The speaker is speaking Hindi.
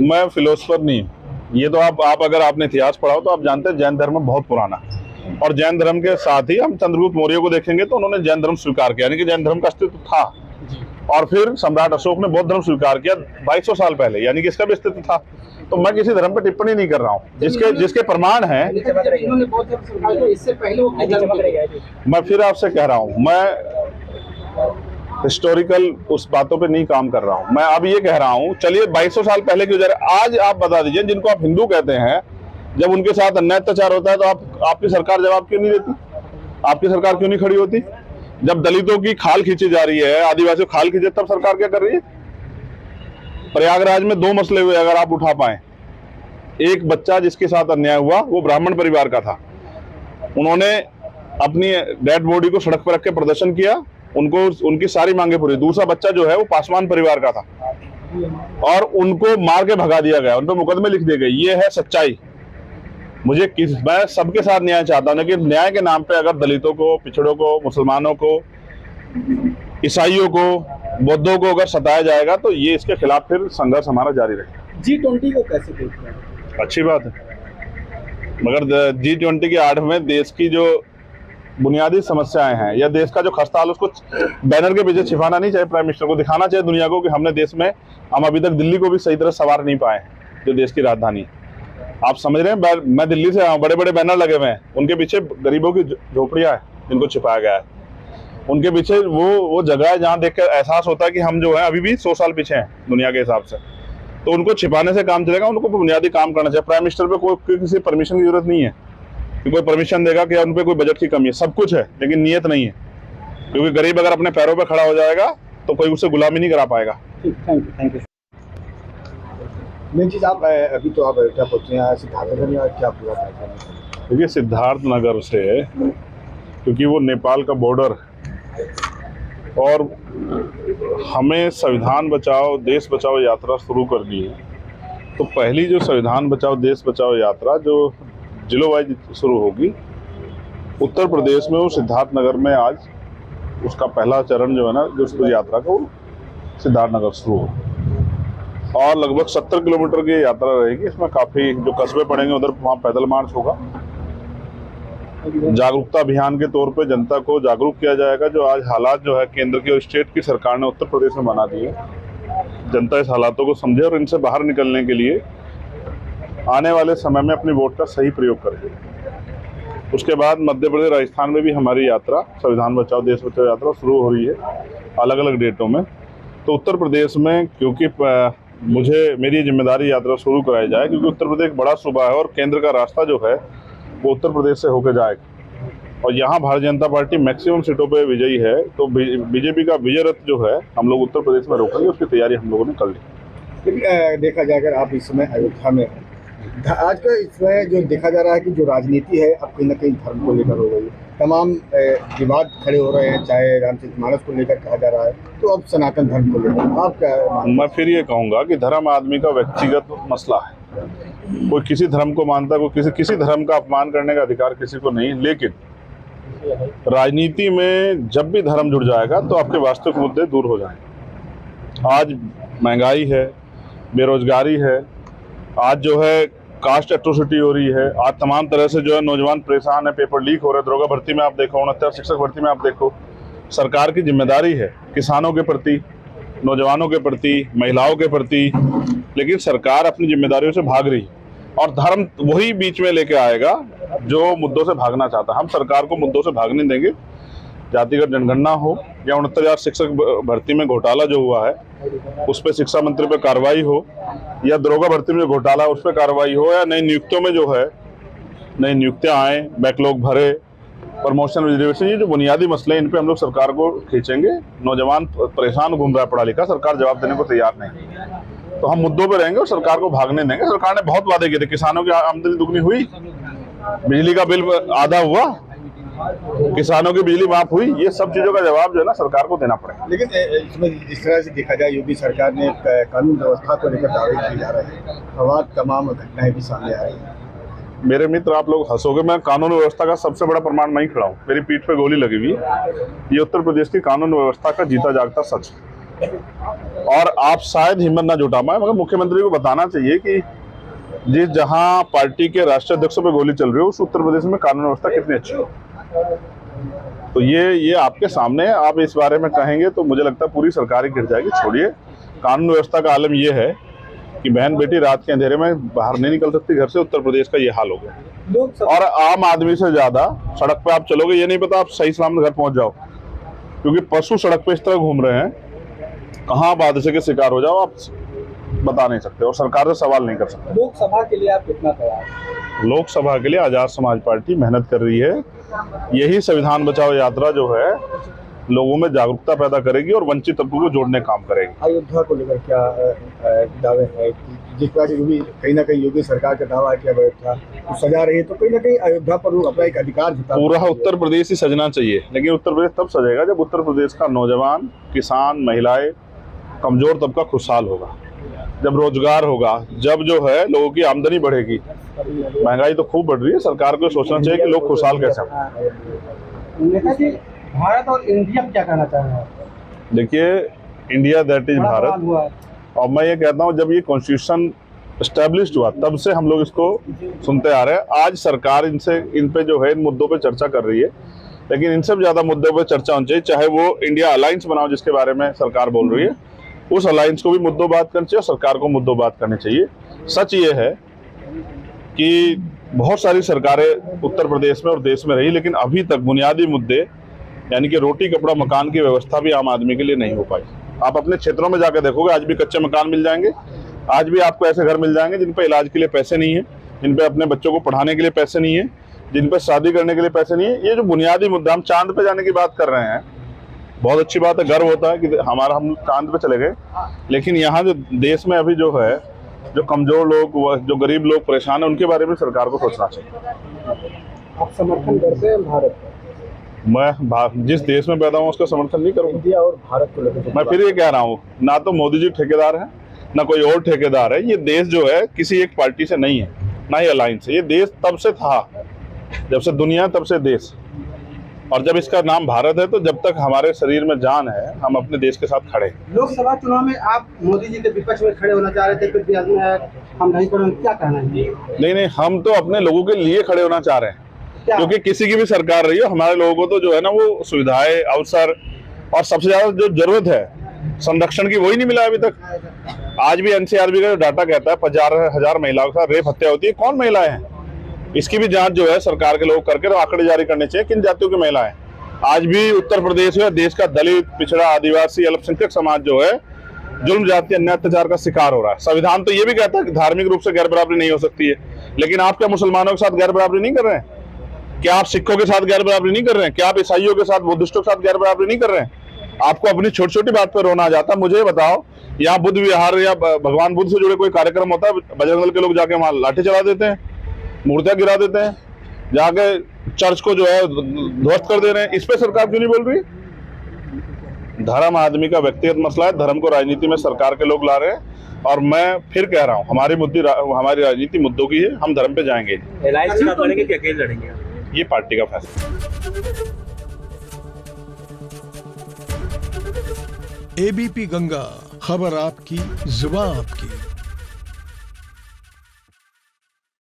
मैं फिलोसफर नहीं, ये तो आप अगर आपने इतिहास पढ़ा हो तो आप जानते हैं जैन धर्म बहुत पुराना है। और जैन धर्म के साथ ही हम चंद्रगुप्त मौर्य को देखेंगे तो उन्होंने जैन धर्म स्वीकार किया, यानी कि जैन धर्म का अस्तित्व था। और फिर सम्राट अशोक ने बौद्ध धर्म स्वीकार किया 2200 साल पहले, यानी कि इसका भी अस्तित्व था। तो मैं किसी धर्म पर टिप्पणी नहीं कर रहा हूँ, जिसके प्रमाण है। मैं फिर आपसे कह रहा हूँ, मैं हिस्टोरिकल उस बातों पे नहीं काम कर रहा हूँ। मैं अब ये कह रहा हूँ, चलिए 2200 साल पहले क्यों जा रहे, आज आप बता दीजिए, जिनको आप हिंदू कहते हैं, जब उनके साथ अन्याय अत्याचार होता है तो आपकी सरकार जवाब क्यों नहीं देती? आपकी सरकार क्यों नहीं खड़ी होती? जब दलितों की खाल खींची जा रही है, आदिवासियों खाल खींचे, तब सरकार क्या कर रही है? प्रयागराज में 2 मसले हुए, अगर आप उठा पाए। एक बच्चा जिसके साथ अन्याय हुआ वो ब्राह्मण परिवार का था, उन्होंने अपनी डेड बॉडी को सड़क पर रख के प्रदर्शन किया, उनको उनकी सारी मांगे पूरी। दूसरा बच्चा जो है वो पासवान परिवार का था और उनको मार के भगा दिया गया, उन पर मुकदमे लिख दिए गए। ये है सच्चाई। मैं सबके साथ न्याय चाहता हूं, लेकिन न्याय के नाम पे अगर दलितों को, पिछड़ों को, मुसलमानों को, ईसाइयों को, बौद्धों को अगर सताया जाएगा तो ये इसके खिलाफ फिर संघर्ष हमारा जारी रहेगा। G20 को कैसे देखते हैं? अच्छी बात है, मगर G20 की आड़ में देश की जो बुनियादी समस्याएं हैं या देश का जो खस्ता हाल, उसको बैनर के पीछे छिपाना नहीं चाहिए। प्राइम मिनिस्टर को दिखाना चाहिए दुनिया को कि हमने देश में, हम अभी तक दिल्ली को भी सही तरह सवार नहीं पाए, जो देश की राजधानी है। आप समझ रहे हैं, मैं दिल्ली से आया हूं, बड़े बड़े बैनर लगे हुए हैं, उनके पीछे गरीबों की झोपड़ियां हैं जिनको छिपाया गया है। उनके पीछे वो जगह है जहां देखकर एहसास होता है कि हम जो है अभी भी 100 साल पीछे हैं दुनिया के हिसाब से। तो उनको छिपाने से काम चलेगा, उनको बुनियादी काम करना चाहिए। प्राइम मिनिस्टर पे कोई किसी परमिशन की जरूरत नहीं है कि कोई परमिशन देगा कि उन पे कोई बजट की कमी है। सब कुछ है लेकिन नीयत नहीं है, क्योंकि गरीब अगर अपने पैरों पे खड़ा हो जाएगा तो कोई उसे गुलामी नहीं करा पाएगा। Thank you. मेन चीज, आप अभी तो आप क्या पहुंचे हैं सिद्धार्थनगर या क्या पूरा पैसा? देखिए, सिद्धार्थनगर से, क्योंकि वो नेपाल का बॉर्डर और हमें संविधान बचाओ देश बचाओ यात्रा शुरू करनी है, तो पहली जो संविधान बचाओ देश बचाओ यात्रा जो जिलों वाइज शुरू होगी, उत्तर प्रदेश में वो सिद्धार्थनगर में आज उसका पहला चरण जो है ना, जो उस यात्रा का, वो सिद्धार्थनगर शुरू हो और लगभग 70 किलोमीटर की यात्रा रहेगी। इसमें काफी जो कस्बे पड़ेंगे उधर वहाँ पैदल मार्च होगा। जागरूकता अभियान के तौर पे जनता को जागरूक किया जाएगा। जो आज हालात जो है केंद्र की और स्टेट की सरकार ने उत्तर प्रदेश में बना दिए, जनता इस हालातों को समझे और इनसे बाहर निकलने के लिए आने वाले समय में अपनी वोट का सही प्रयोग करें। उसके बाद मध्य प्रदेश, राजस्थान में भी हमारी यात्रा, संविधान बचाओ देश बचाओ यात्रा शुरू हो रही है अलग अलग डेटों में। तो उत्तर प्रदेश में, क्योंकि मेरी जिम्मेदारी यात्रा शुरू कराई जाए, क्योंकि उत्तर प्रदेश एक बड़ा सूबा है और केंद्र का रास्ता जो है वो उत्तर प्रदेश से होकर जाएगा और यहाँ भारतीय जनता पार्टी मैक्सिमम सीटों पे विजयी है। तो बीजेपी का विजय रथ जो है हम लोग उत्तर प्रदेश में रोकेंगे, उसकी तैयारी हम लोगों ने कर ली। लेकिन देखा जाए, अगर आप इस समय अयोध्या में, आज का इसमें जो देखा जा रहा है कि जो राजनीति है अब कहीं ना कहीं धर्म को लेकर हो गई है। तमाम विवाद खड़े हो रहे हैं, चाहे रामचरितमानस को लेकर कहा जा रहा है, तो अब सनातन धर्म को लेकर आप क्या? मैं फिर ये कहूँगा कि धर्म आदमी का व्यक्तिगत मसला है। कोई किसी धर्म को मानता, कोई किसी धर्म का अपमान करने का अधिकार किसी को नहीं। लेकिन राजनीति में जब भी धर्म जुड़ जाएगा तो आपके वास्तविक मुद्दे दूर हो जाएंगे। आज महंगाई है, बेरोजगारी है, आज जो है कास्ट एट्रोसिटी हो रही है, आज तमाम तरह से जो है नौजवान परेशान है, पेपर लीक हो रहे हैं, दरोगा भर्ती में आप देखो, 69 शिक्षक भर्ती में आप देखो। सरकार की जिम्मेदारी है किसानों के प्रति, नौजवानों के प्रति, महिलाओं के प्रति, लेकिन सरकार अपनी जिम्मेदारियों से भाग रही है और धर्म वही बीच में लेके आएगा जो मुद्दों से भागना चाहता है। हम सरकार को मुद्दों से भागने देंगे। जातिगत जनगणना हो या 69,000 शिक्षक भर्ती में घोटाला जो हुआ है उस पर शिक्षा मंत्री पे कार्रवाई हो, या दरोगा भर्ती में घोटाला उस पर कार्रवाई हो, या नई नियुक्तियों में जो है नई नियुक्तियां आए, बैकलॉग भरे, प्रमोशन रिजर्वेशन, ये जो बुनियादी मसले इन पे हम लोग सरकार को खींचेंगे। नौजवान परेशान घूम रहा है पढ़ा लिखा, सरकार जवाब देने को तैयार नहीं, तो हम मुद्दों पे रहेंगे और सरकार को भागने देंगे। सरकार ने बहुत वादे किए थे, किसानों की आमदनी दुगनी हुई, बिजली का बिल आधा हुआ, किसानों की बिजली माफ हुई, ये सब चीजों का जवाब जो है ना सरकार को देना पड़ेगा। लेकिन इसमें जिस तरह से देखा जाए, योगी सरकार ने कानून व्यवस्था को लेकर दावे किए जा रहे हैं, अवाद तमाम घटनाएं भी सामने आ रही हैं। मेरे मित्र, आप लोग हंसोगे, मैं कानून व्यवस्था का सबसे बड़ा प्रमाण मैं ही खड़ा हूँ। मेरी पीठ पे गोली लगी हुई है, ये उत्तर प्रदेश की कानून व्यवस्था का जीता जागता सच है। और आप शायद हिम्मत ना जुटा पाए, मगर मुख्यमंत्री को बताना चाहिए कि जिस जहां पार्टी के राष्ट्रीय अध्यक्षों पे गोली चल रही है उस उत्तर प्रदेश में कानून व्यवस्था कितनी अच्छी है। तो ये आपके सामने है। आप इस बारे में कहेंगे तो मुझे लगता है पूरी सरकार ही गिर जाएगी। छोड़िए, कानून व्यवस्था का आलम ये है कि बहन बेटी रात के अंधेरे में बाहर नहीं निकल सकती घर से। उत्तर प्रदेश का ये हाल हो गया। और आम आदमी से ज्यादा सड़क पे आप चलोगे, ये नहीं पता आप सही सलामत घर पहुंच जाओ, क्योंकि पशु सड़क पे इस तरह घूम रहे हैं, कहाँ आप हादसे के शिकार हो जाओ आप बता नहीं सकते और सरकार से सवाल नहीं कर सकते। लोकसभा के लिए आप कितना तैयार? लोकसभा के लिए आजाद समाज पार्टी मेहनत कर रही है। यही संविधान बचाओ यात्रा जो है लोगों में जागरूकता पैदा करेगी और वंचित तबकों को जोड़ने का काम करेगी। अयोध्या को लेकर क्या दावे है? जिस तरह से योगी कहीं ना कहीं योगी सरकार का दावा है कि अयोध्या तो सजा रही है, तो कहीं ना कहीं अयोध्या पर लोग अपना एक अधिकार जता। पूरा उत्तर प्रदेश ही सजना चाहिए, लेकिन उत्तर प्रदेश तब सजेगा जब उत्तर प्रदेश का नौजवान, किसान, महिलाएं, कमजोर तबका खुशहाल होगा, जब रोजगार होगा, जब जो है लोगों की आमदनी बढ़ेगी। महंगाई तो खूब बढ़ रही है, सरकार को सोचना चाहिए कि लोग खुशहाल कैसे हों। भारत और इंडिया क्या कहना चाह रहे हैं? देखिए, इंडिया दैट इज भारत। और मैं ये कहता हूँ जब ये कॉन्स्टिट्यूशन एस्टेब्लिश्ड हुआ तब से हम लोग इसको सुनते आ रहे हैं। आज सरकार इन पे जो है इन मुद्दों पे चर्चा कर रही है, लेकिन इनसे भी ज्यादा मुद्दों पे चर्चा होनी चाहिए। चाहे वो इंडिया अलायंस बनाओ जिसके बारे में सरकार बोल रही है, उस अलायंस को भी मुद्दों बात करनी चाहिए और सरकार को मुद्दों बात करनी चाहिए। सच ये है कि बहुत सारी सरकारें उत्तर प्रदेश में और देश में रही, लेकिन अभी तक बुनियादी मुद्दे यानी कि रोटी कपड़ा मकान की व्यवस्था भी आम आदमी के लिए नहीं हो पाई। आप अपने क्षेत्रों में जाकर देखोगे, आज भी कच्चे मकान मिल जाएंगे, आज भी आपको ऐसे घर मिल जाएंगे जिन पे इलाज के लिए पैसे नहीं है, जिन पे अपने बच्चों को पढ़ाने के लिए पैसे नहीं है, जिन पे शादी करने के लिए पैसे नहीं है। ये जो बुनियादी मुद्दा, हम चांद पे जाने की बात कर रहे हैं, बहुत अच्छी बात है, गर्व होता है कि हम चांद पे चले गए, लेकिन यहाँ जो देश में अभी जो है, जो कमजोर लोग, जो गरीब लोग परेशान है, उनके बारे में सरकार को सोचना चाहिए। आप समर्थन करते हैं भारत? मैं जिस देश में पैदा हूँ उसका समर्थन नहीं करूँगा। इंडिया और भारत को लेकर मैं फिर ये कह रहा हूँ, ना तो मोदी जी ठेकेदार हैं, ना कोई और ठेकेदार है। ये देश जो है किसी एक पार्टी से नहीं है, ना ही अलायंस है। ये देश तब से था, जब से दुनिया तब से देश, और जब इसका नाम भारत है तो जब तक हमारे शरीर में जान है हम अपने देश के साथ खड़े। लोकसभा चुनाव में आप मोदी जी के विपक्ष में खड़े होना चाह रहे थे, फिर भी हम नहीं करेंगे, क्या कहना है? नहीं, हम तो अपने लोगों के लिए खड़े होना चाह रहे हैं, क्योंकि किसी की भी सरकार रही हो, हमारे लोगों को तो जो है ना वो सुविधाएं, अवसर और सबसे ज्यादा जो जरूरत है संरक्षण की, वही नहीं मिला अभी तक। आज भी एनसीआरबी का जो डाटा कहता है 50,000 महिलाओं का रेप हत्या होती है। कौन महिलाएं हैं? इसकी भी जांच जो है सरकार के लोग करके आंकड़े जारी करने चाहिए, किन जातियों की महिलाएं। आज भी उत्तर प्रदेश में देश का दलित, पिछड़ा, आदिवासी, अल्पसंख्यक समाज जो है जुल्म, जाति, अन्याय, अत्याचार का शिकार हो रहा है। संविधान तो ये भी कहता है कि धार्मिक रूप से गैर बराबरी नहीं हो सकती है, लेकिन आप क्या मुसलमानों के साथ गैर बराबरी नहीं कर रहे हैं? क्या आप सिखों के साथ गैर बराबरी नहीं कर रहे हैं? क्या आप ईसाइयों के साथ, बुद्धिस्टों के साथ गैर बराबरी नहीं कर रहे हैं? आपको अपनी छोटी छोटी बात पर रोना आ जाता है। मुझे बताओ, यहाँ बुद्ध विहार या भगवान बुद्ध से जुड़े कोई कार्यक्रम होता है, बजरंग दल के लोग जाके वहां लाठी चला देते हैं, मूर्तियां गिरा देते हैं, जाके चर्च को जो है ध्वस्त कर दे रहे हैं। इस पे सरकार क्यों नहीं बोल रही? धर्म आदमी का व्यक्तिगत मसला है, धर्म को राजनीति में सरकार के लोग ला रहे हैं। और मैं फिर कह रहा हूँ, हमारी राजनीति मुद्दों की है, हम धर्म पे जाएंगे। लड़ेंगे कि अकेले लड़ेंगे? ये पार्टी का फैसला। एबीपी गंगा, खबर आपकी, जुबान आपकी।